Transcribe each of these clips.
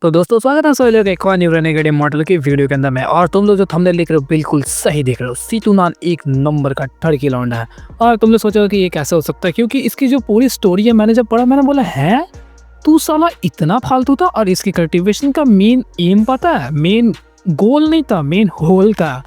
तो दोस्तों स्वागत है सभी लोग एक और न्यू रेनेगेड मॉडल की वीडियो के अंदर में। और तुम लोग जो थंबनेल देख रहे हो बिल्कुल सही देख रहे हो। C2 एक नंबर का ठरकी लौंडा है। और तुम लोग सोचोगे कि ये कैसे हो सकता है, क्योंकि इसकी जो पूरी स्टोरी है मैंने जब पढ़ा मैंने बोला है तू साला इतना फालतू था। और इसकी कल्टीवेशन का मेन एम पता है, मेन गोल नहीं था, मेन होल था।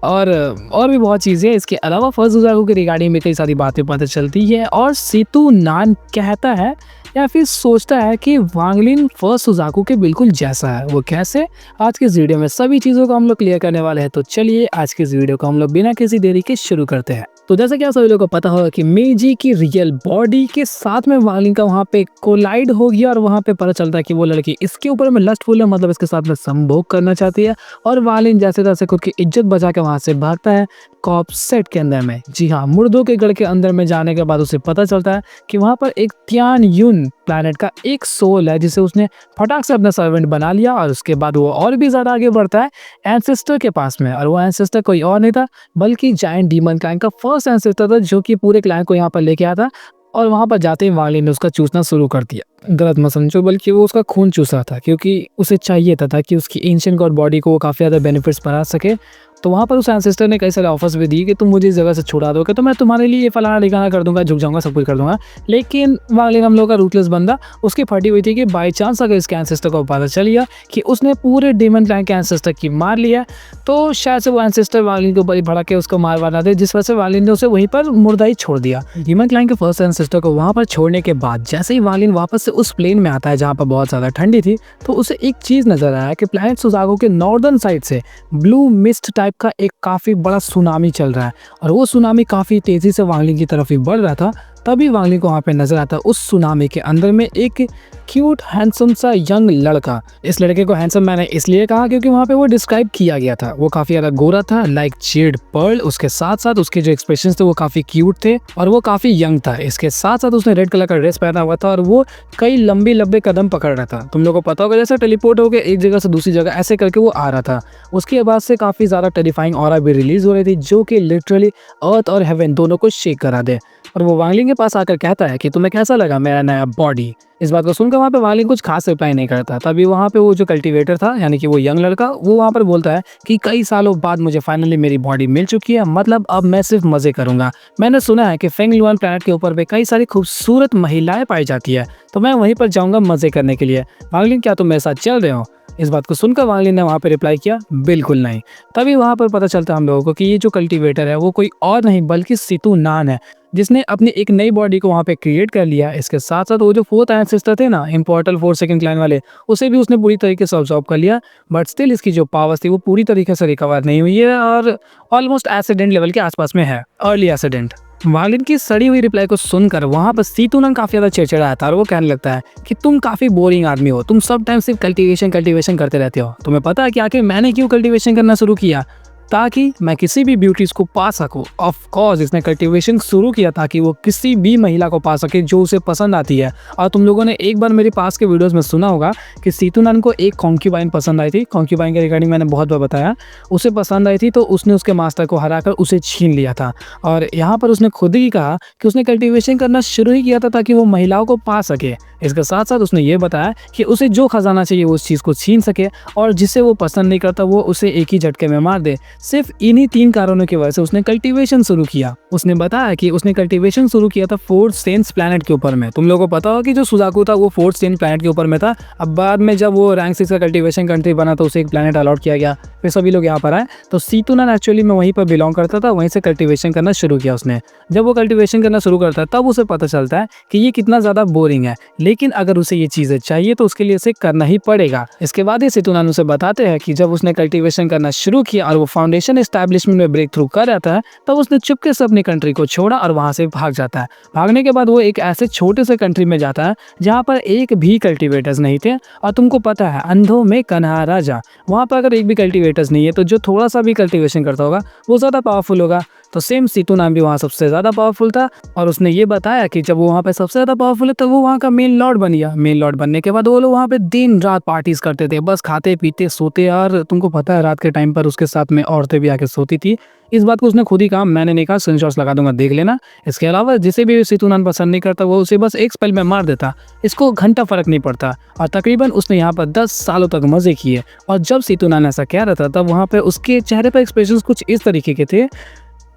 और भी बहुत चीज़ें इसके अलावा फर्स्ट उजागो के रिगार्डिंग में कई सारी बातें पता चलती है। और सीतू नान कहता है या फिर सोचता है कि वांगलिन फर्स्ट सुजाकू के बिल्कुल जैसा है। वो कैसे, आज के इस वीडियो में सभी चीज़ों को हम लोग क्लियर करने वाले हैं। तो चलिए आज के इस वीडियो को हम लोग बिना किसी देरी के शुरू करते हैं। तो जैसा कि आप सभी लोगों को पता होगा कि मेजी की रियल बॉडी के साथ में वांगलिन का वहाँ पे कोलाइड हो गया। और वहाँ पे पता चलता है कि वो लड़की इसके ऊपर में लस्टफुल है, मतलब इसके साथ में संभोग करना चाहती है। और वांगलिन जैसे तैसे खुद की इज्जत बचा के वहाँ से भागता है कॉप सेट के अंदर में। जी हाँ, मुर्दों के गढ़ के अंदर में जाने के बाद उसे पता चलता है कि वहाँ पर एक तियान युन प्लैनेट का एक सोल है जिसे उसने फटाक से अपना सर्वेंट बना लिया। और उसके बाद वो और भी ज़्यादा आगे बढ़ता है एंसेस्टर के पास में। और वो एंसेस्टर कोई और नहीं था बल्कि जायंट डीमन क्लैन का फर्स्ट एंसेस्टर था, जो कि पूरे क्लैन को यहाँ पर लेके आया था। और वहाँ पर जाते ही वांगलिन ने उसका चूसना शुरू कर दिया। गलत मत समझो, बल्कि वो उसका खून चूसा था, क्योंकि उसे चाहिए था ताकि उसकी एंशिएंट गॉड बॉडी को वो काफ़ी ज़्यादा बेनिफिट्स बना सके। तो वहाँ पर उस एंसेस्टर ने कई सारे ऑफर्स भी दिए कि तुम मुझे इस जगह से छुड़ा दोगे तो मैं तुम्हारे लिए ये फलाना ठिकाना कर दूंगा, झुक जाऊंगा, सब कुछ कर दूंगा। लेकिन वांगलिन हम लोग का रूथलेस बंदा उसकी फटी हुई थी कि बाई चांस अगर इसके एंसेस्टर को पता चल गया कि उसने पूरे डीमन क्लैन के एंसेस्टर की मार लिया तो शायद से वो एंसेस्टर वांगलिन के ऊपर ही भड़क के उसको मारवाना दे, जिस वजह से वांगलिन ने उसे वहीं पर मुर्दा ही छोड़ दिया। डीमन क्लैन के फर्स्ट एंसेस्टर को वहाँ पर छोड़ने के बाद जैसे ही वांगलिन वापस से उस प्लेन में आता है जहाँ पर बहुत ज़्यादा ठंडी थी, तो उसे एक चीज़ नजर आया कि प्लैनेट सुजागो के नॉर्दर्न साइड से ब्लू मिस्ट टाइप का एक काफ़ी बड़ा सुनामी चल रहा है। और वो सुनामी काफ़ी तेज़ी से वांगलिन की तरफ ही बढ़ रहा था। तभी वांगलिन को वहाँ पे नजर आता है उस सुनामी के अंदर में एक क्यूट हैंडसम सा यंग लड़का। इस लड़के को हैंडसम मैंने इसलिए कहा क्योंकि वहाँ पे वो डिस्क्राइब किया गया था। वो काफ़ी ज़्यादा गोरा था, लाइक जेड पर्ल। उसके साथ साथ उसके जो एक्सप्रेशंस थे वो काफ़ी क्यूट थे और वो काफ़ी यंग था। इसके साथ साथ उसने रेड कलर का ड्रेस पहना हुआ था और वो कई लंबे कदम पकड़ रहा था। तुम लोगों को पता होगा जैसे टेलीपोर्ट होकर एक जगह से दूसरी जगह ऐसे करके वो आ रहा था। उसकी आवाज़ से काफ़ी ज़्यादा टेरिफाइंग ऑरा भी रिलीज हो रही थी, जो कि लिटरली अर्थ और हेवन दोनों को शेक करा दे। और वो वांगलिन के पास आकर कहता है कि तुम्हें कैसा लगा मेरा नया बॉडी। इस बात को सुनकर वहाँ पे वांगलिन कुछ खास रिप्लाई नहीं करता। तभी वहाँ पे वो जो कल्टीवेटर था यानी कि वो यंग लड़का, वो वहाँ पर बोलता है कि कई सालों बाद मुझे फाइनली मेरी बॉडी मिल चुकी है, मतलब अब मैं सिर्फ मजे करूंगा। मैंने सुना है कि फेंगलुआन प्लैनेट के ऊपर पे कई सारी खूबसूरत महिलाएं पाई जाती है, तो मैं वहीं पर जाऊंगा मजे करने के लिए। वांगलिन क्या तुम मेरे साथ चल रहे हो? इस बात को सुनकर वांगलिन ने वहाँ पे रिप्लाई किया बिल्कुल नहीं। तभी वहाँ पर पता चलता है हम लोगों को कि ये जो कल्टीवेटर है वो कोई और नहीं बल्कि सीतू नान है, जिसने अपनी एक नई बॉडी को वहाँ पे क्रिएट कर लिया। इसके साथ साथ वो जो फोर्थ एंसेस्टर थे ना, इम्पोर्टल 4 सेकंड क्लैन वाले, उसे भी उसने पूरी तरीके से ऑब्जॉर्व कर लिया। बट स्टिल इसकी जो पावर्स थी वो पूरी तरीके से रिकवर नहीं हुई है और ऑलमोस्ट एसिडेंट लेवल के आसपास में है, अर्ली एसिडेंट। वांगलिन की सड़ी हुई रिप्लाई को सुनकर वहाँ पर सीतूनन काफ़ी ज़्यादा चिड़चिड़ा था और वो कहने लगता है कि तुम काफ़ी बोरिंग आदमी हो, तुम सब टाइम सिर्फ कल्टीवेशन करते रहते हो। तुम्हें पता है कि आखिर मैंने क्यों कल्टीवेशन करना शुरू किया? ताकि मैं किसी भी ब्यूटीज को पा सकूं। ऑफ कोर्स इसने कल्टीवेशन शुरू किया ताकि वो किसी भी महिला को पा सके जो उसे पसंद आती है। और तुम लोगों ने एक बार मेरे पास के वीडियोस में सुना होगा कि सीतूनन को एक कॉन्क्यूबाइन पसंद आई थी। कॉन्क्यूबाइन के रिगार्डिंग मैंने बहुत बार बताया। उसे पसंद आई थी तो उसने उसके मास्टर को हराकर उसे छीन लिया था। और यहाँ पर उसने खुद ही कहा कि उसने कल्टीवेशन करना शुरू ही किया था ताकि वो महिलाओं को पा सके। इसके साथ साथ उसने ये बताया कि उसे जो खजाना चाहिए वो उस चीज़ को छीन सके और जिसे वो पसंद नहीं करता वो उसे एक ही झटके में मार दे। सिर्फ इन्हीं 3 कारणों की वजह से उसने कल्टीवेशन शुरू किया। उसने बताया कि उसने कल्टीवेशन शुरू किया था 4th स्टेन्स प्लैनेट के ऊपर में। तुम लोगों को पता होगा कि जो सुजाकू था वो 4th स्टेन प्लैनेट के ऊपर में था। अब बाद में जब वो रैंक 6 का कल्टीवेशन कंट्री बना तो उसे एक प्लैनेट अलॉट किया गया, फिर सभी लोग यहाँ पर आए। तो सीतूनन एक्चुअली में वहीं पर बिलोंग करता था, वहीं से कल्टीवेशन करना शुरू किया उसने। जब वो कल्टीवेशन करना शुरू करता है तब उसे पता चलता है कि ये कितना ज़्यादा बोरिंग है, लेकिन अगर उसे ये चीज़ें चाहिए तो उसके लिए इसे करना ही पड़ेगा। इसके बाद ही सीतूनन उसे बताते हैं कि जब उसने कल्टीवेशन करना शुरू किया और वो फाउंडेशन एस्टैब्लिशमेंट में ब्रेक थ्रू कर जाता है तब उसने चुपके से अपनी कंट्री को छोड़ा और वहां से भाग जाता है। भागने के बाद वो एक ऐसे छोटे से कंट्री में जाता है जहां पर एक भी कल्टीवेटर्स नहीं थे। और तुमको पता है अंधों में कन्हा राजा, वहां पर अगर एक भी कल्टीवेटर्स नहीं है तो जो थोड़ा सा भी कल्टीवेशन करता होगा वो ज़्यादा पावरफुल होगा। तो सेम सीतू नाम भी वहाँ सबसे ज़्यादा पावरफुल था और उसने ये बताया कि जब वो वहाँ पे सबसे ज़्यादा पावरफुल है तो वो वहाँ का मेन लॉर्ड बन गया। मेन लॉर्ड बनने के बाद वो लोग वहाँ पे दिन रात पार्टीज करते थे, बस खाते पीते सोते। और तुमको पता है रात के टाइम पर उसके साथ में औरतें भी आके सोती थी। इस बात को उसने खुद ही कहा, मैंने नहीं कहा, स्क्रीनशॉट्स लगा दूंगा देख लेना। इसके अलावा जिसे भी सीतूनान पसंद नहीं करता वो उसे बस एक स्पेल में मार देता, इसको घंटा फर्क नहीं पड़ता। और तकरीबन उसने यहाँ पर 10 सालों तक मजे किए। और जब सीतूनान ऐसा कह रहा था तब वहाँ पे उसके चेहरे पर एक्सप्रेशंस कुछ इस तरीके के थे।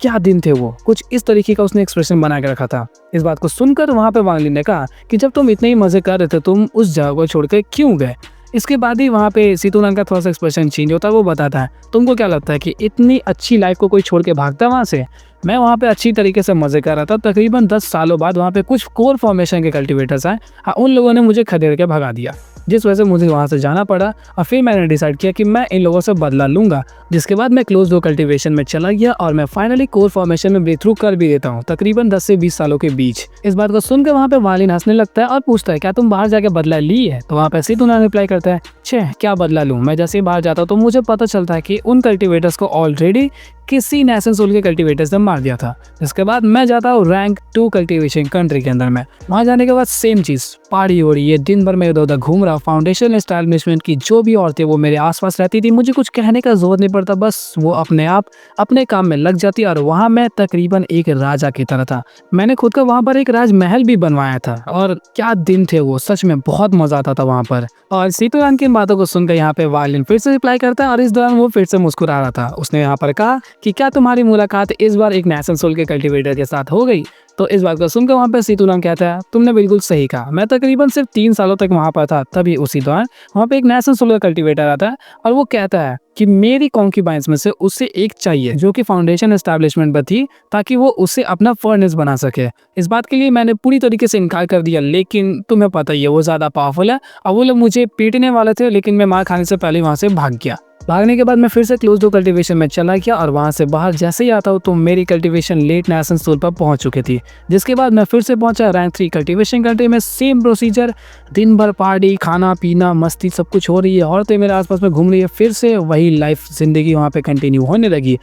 क्या दिन थे वो, कुछ इस तरीके का उसने एक्सप्रेशन बना के रखा था। इस बात को सुनकर वहाँ पे वांग लिन ने कहा कि जब तुम इतने ही मजे कर रहे थे तुम उस जगह को छोड़ के क्यों गए। इसके बाद ही वहाँ पे सीतूनान का थोड़ा सा एक्सप्रेशन चेंज होता है। वो बताता है, तुमको क्या लगता है कि इतनी अच्छी लाइफ को कोई छोड़ के भागता वहाँ से? मैं वहाँ पे अच्छी तरीके से मजे कर रहा था। तकरीबन 10 सालों बाद वहाँ पे कुछ कोर फॉर्मेशन के कल्टीवेटर्स आए। हाँ, उन लोगों ने मुझे खदेड़ के भगा दिया, जिस वजह से मुझे वहाँ से जाना पड़ा। और फिर मैंने डिसाइड किया कि मैं इन लोगों से बदला लूंगा। जिसके बाद मैं क्लोज डोर कल्टीवेशन में चला गया और मैं फाइनली कोर फॉर्मेशन में ब्रेक थ्रू कर भी देता हूँ, तकरीबन 10 से 20 सालों के बीच। इस बात को सुनकर वहाँ पे वालिन हंसने लगता है और पूछता है, क्या तुम बाहर जाके बदला ली है? तो वहाँ पे सीतूनान रिप्लाई करता है, छे क्या बदला लूँ, मैं जैसे ही बाहर जाता हूँ तो मुझे पता चलता है कि उन कल्टीवेटर्स को ऑलरेडी किसी नेशन सोल के कल्टीवेटर्स ने मार दिया था। इसके बाद मैं जाता हूँ रैंक 2 कल्टीवेशन कंट्री के अंदर में। वहाँ जाने के बाद सेम चीज़, पार्टी हो रही है, दिन भर मैं इधर उधर घूम रहा। फाउंडेशन एस्टैब्लिशमेंट की जो भी औरतें वो मेरे आसपास रहती थी, मुझे कुछ कहने का जरूरत नहीं पड़ता, बस वो अपने आप अपने काम में लग जाती। और वहाँ मैं तकरीबन एक राजा की तरह था। मैंने खुद का वहाँ पर एक राजमहल भी बनवाया था। और क्या दिन थे वो, सच में बहुत मजा आता था वहाँ पर। और सीतूनान की इन बातों को सुनकर यहाँ पे वालिन फिर से रिप्लाई करता है और इस दौरान वो फिर से मुस्कुरा रहा था। उसने यहाँ पर कहा कि क्या तुम्हारी मुलाकात इस बार एक नेशन सोल के कल्टीवेटर के साथ हो गई? तो इस बात को सुनकर वहाँ पे सीतूनान कहता है, तुमने बिल्कुल सही कहा, मैं तकरीबन सिर्फ 3 सालों तक वहाँ पर था। तभी उसी दौरान वहाँ पे एक नेशन सोल का कल्टीवेटर आता है और वो कहता है कि मेरी कॉन्क्यूबाइंस में से उसे एक चाहिए जो कि फाउंडेशन एस्टैब्लिशमेंट में थी, ताकि वो उससे अपना फर्नेस बना सके। इस बात के लिए मैंने पूरी तरीके से इनकार कर दिया, लेकिन तुम्हें पता ही है वो ज़्यादा पावरफुल है और वो लोग मुझे पीटने वाले थे, लेकिन मैं मार खाने से पहले वहाँ से भाग गया। भागने के बाद मैं फिर से क्लोज डोर कल्टीवेशन में चला गया और वहां से बाहर जैसे ही आता हूँ तो मेरी कल्टीवेशन लेट नेशन सोल पर पहुंच चुकी थी। जिसके बाद मैं फिर से पहुंचा रैंक 3 कल्टीवेशन कंट्री में। सेम प्रोसीजर, दिन भर पार्टी, खाना पीना, मस्ती सब कुछ हो रही है, औरतें मेरे आसपास में घूम रही है। फिर से वही लाइफ जिंदगी वहाँ पे कंटिन्यू होने लगी।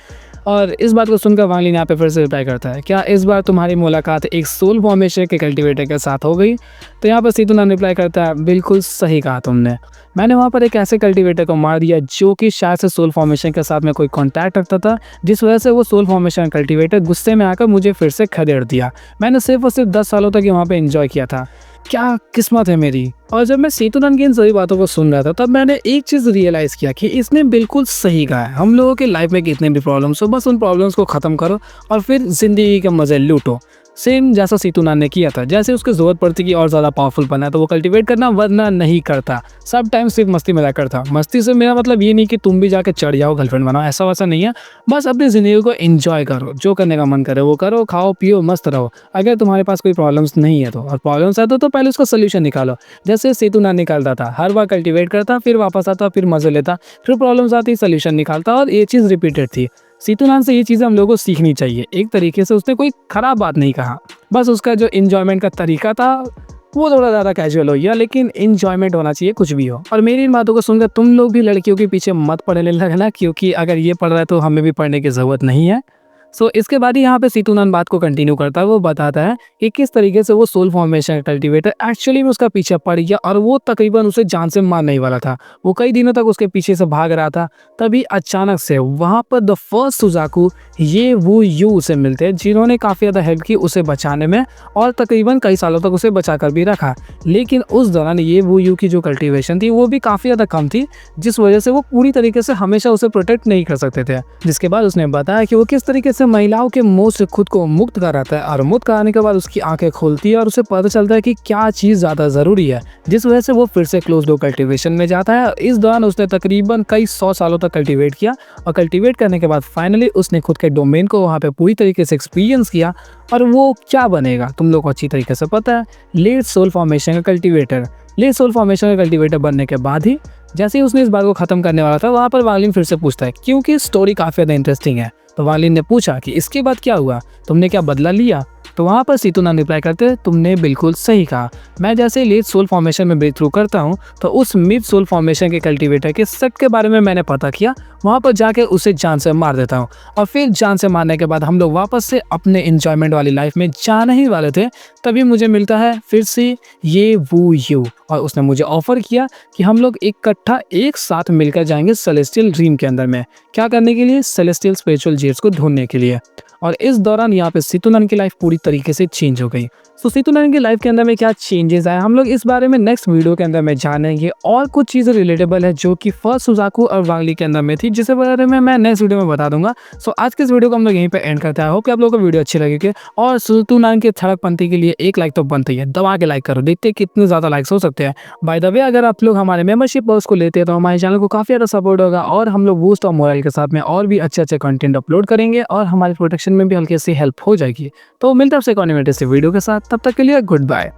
और इस बात को सुनकर वांग लिन यहाँ पे फिर से रिप्लाई करता है, क्या इस बार तुम्हारी मुलाकात एक सोल फॉर्मेशन के कल्टीवेटर के साथ हो गई? तो यहाँ पर सीतूनान रिप्लाई करता है, बिल्कुल सही कहा तुमने, मैंने वहाँ पर एक ऐसे कल्टीवेटर को मार दिया जो कि शायद से सोल फॉर्मेशन के साथ में कोई कॉन्टैक्ट रखता था, जिस वजह से वो सोल फॉर्मेशन कल्टीवेटर गुस्से में आकर मुझे फिर से खदेड़ दिया। मैंने सिर्फ और सिर्फ 10 सालों तक वहाँ पे एंजॉय किया था। क्या किस्मत है मेरी। और जब मैं सीतूनान की इन सभी बातों को सुन रहा था तब मैंने एक चीज़ रियलाइज़ किया कि इसने बिल्कुल सही कहा है। हम लोगों के लाइफ में कितने भी प्रॉब्लम्स हो, बस उन प्रॉब्लम्स को ख़त्म करो और फिर ज़िंदगी के मज़े लूटो। सेम जैसा सीतूनान ने किया था। जैसे उसको ज़रूरत पड़ती कि और ज़्यादा पावरफुल बनना है तो वो कल्टीवेट करना, वरना नहीं करता। सब टाइम सिर्फ मस्ती में रहकर था। मस्ती से मेरा मतलब ये नहीं कि तुम भी जाके चढ़ जाओ, गर्लफ्रेंड बनाओ, ऐसा वैसा नहीं है। बस अपनी ज़िंदगी को एंजॉय करो, जो करने का मन करे वो करो, खाओ पियो मस्त रहो। अगर तुम्हारे पास कोई प्रॉब्लम्स नहीं है तो, और प्रॉब्लम्स है तो पहले उसका सोल्यूशन निकालो। जैसे सीतूनान निकालता था, हर बार कल्टीवेट करता, फिर वापस आता, फिर मज़े लेता, फिर प्रॉब्लम्स आती, सोल्यूशन निकालता, और ये चीज़ रिपीटेड थी। सीतूनान से ये चीज़ें हम लोगों को सीखनी चाहिए। एक तरीके से उसने कोई ख़राब बात नहीं कहा, बस उसका जो इन्जॉयमेंट का तरीका था वो थोड़ा ज़्यादा कैजुअल हो गया, लेकिन इन्जॉयमेंट होना चाहिए कुछ भी हो। और मेरी इन बातों को सुनकर तुम लोग भी लड़कियों के पीछे मत पड़ने लगना, क्योंकि अगर ये पढ़ रहा है तो हमें भी पढ़ने की ज़रूरत नहीं है। इसके बाद ही यहाँ पे सीतूनान बात को कंटिन्यू करता है। वो बताता है कि किस तरीके से वो सोल फॉर्मेशन कल्टीवेटर एक्चुअली में उसका पीछे पड़ गया और वो तकरीबन उसे जान से मारने ही वाला था। वो कई दिनों तक उसके पीछे से भाग रहा था। तभी अचानक से वहाँ पर द फर्स्ट सुजाकू ये वो यू उसे मिलते हैं, जिन्होंने काफ़ी ज़्यादा हेल्प की उसे बचाने में और तकरीबन कई सालों तक उसे बचा कर भी रखा। लेकिन उस दौरान ये वो यू की जो कल्टीवेशन थी वो भी काफ़ी ज़्यादा कम थी, जिस वजह से वो पूरी तरीके से हमेशा उसे प्रोटेक्ट नहीं कर सकते थे। जिसके बाद उसने बताया कि वो किस तरीके से महिलाओं के मोह से खुद को मुक्त कराता है, और मुक्त कराने के बाद उसकी आंखें खुलती है और उसे पता चलता है कि क्या चीज़ ज़्यादा ज़रूरी है, जिस वजह से वो फिर से क्लोज डोर कल्टीवेशन में जाता है। इस दौरान उसने तकरीबन कई 100 सालों तक कल्टीवेट किया, और कल्टीवेट करने के बाद फाइनली उसने खुद के डोमेन को वहाँ पे पूरी तरीके से एक्सपीरियंस किया। और वो क्या बनेगा तुम लोग को अच्छी तरीके से पता है, लेट सोल फॉर्मेशन का कल्टीवेटर। लेट सोल फॉर्मेशन का कल्टीवेटर बनने के बाद ही जैसे ही उसने इस बात को ख़त्म करने वाला था, वहाँ पर वांग लिन फिर से पूछता है, क्योंकि स्टोरी काफ़ी ज़्यादा इंटरेस्टिंग है। तो वांग लिन ने पूछा कि इसके बाद क्या हुआ, तुमने क्या बदला लिया? तो वहाँ पर सीतूनान रिप्लाई करते, तुमने बिल्कुल सही कहा। मैं जैसे लेट सोल फॉर्मेशन में ब्रेक थ्रू करता हूँ तो उस मिड सोल फॉर्मेशन के कल्टीवेटर के सेट के बारे में मैंने पता किया, वहाँ पर जाके उसे जान से मार देता हूँ और फिर जान से मारने के बाद हम लोग वापस से अपने इंजॉयमेंट वाली लाइफ में जाने ही वाले थे। तभी मुझे मिलता है फिर से ये वो यू, और उसने मुझे ऑफर किया कि हम लोग इकट्ठा एक साथ मिलकर जाएंगे सेलेस्टियल ड्रीम के अंदर में। क्या करने के लिए? सेलेस्टियल स्पिरिचुअल जेट्स को ढूंढने के लिए। और इस दौरान यहाँ पे सीतूनान की लाइफ पूरी तरीके से चेंज हो गई। तो सीतूनान की लाइफ के अंदर में क्या चेंजेस आए, हम लोग इस बारे में नेक्स्ट वीडियो के अंदर में जानेंगे। और कुछ चीज़ें रिलेटेबल है जो कि फर्स्ट सुजाकू और वांगली के अंदर में थी, जिसके बारे में मैं नेक्स्ट वीडियो में बता दूंगा। सो आज के इस वीडियो को हम लोग यहीं पे एंड करते हैं। होप कि आप लोगों को वीडियो अच्छी लगेगी और सीतूनान के थड़कपंथी के लिए एक लाइक तो बनती है, दबा के लाइक करो, देखते हैं कितने ज़्यादा लाइक्स हो सकते हैं। बाय द वे, अगर आप लोग हमारे मेंबरशिप पर्स को लेते हैं तो हमारे चैनल को काफ़ी ज़्यादा सपोर्ट होगा और हम लोग बूस्ट और मोरल के साथ में और भी अच्छे कंटेंट अपलोड करेंगे और हमारे प्रोटेक्शन में भी हल्की सी हेल्प हो जाएगी। तो मिलते हैं आपसे एक और नई वीडियो के साथ, तब तक के लिए गुड बाय।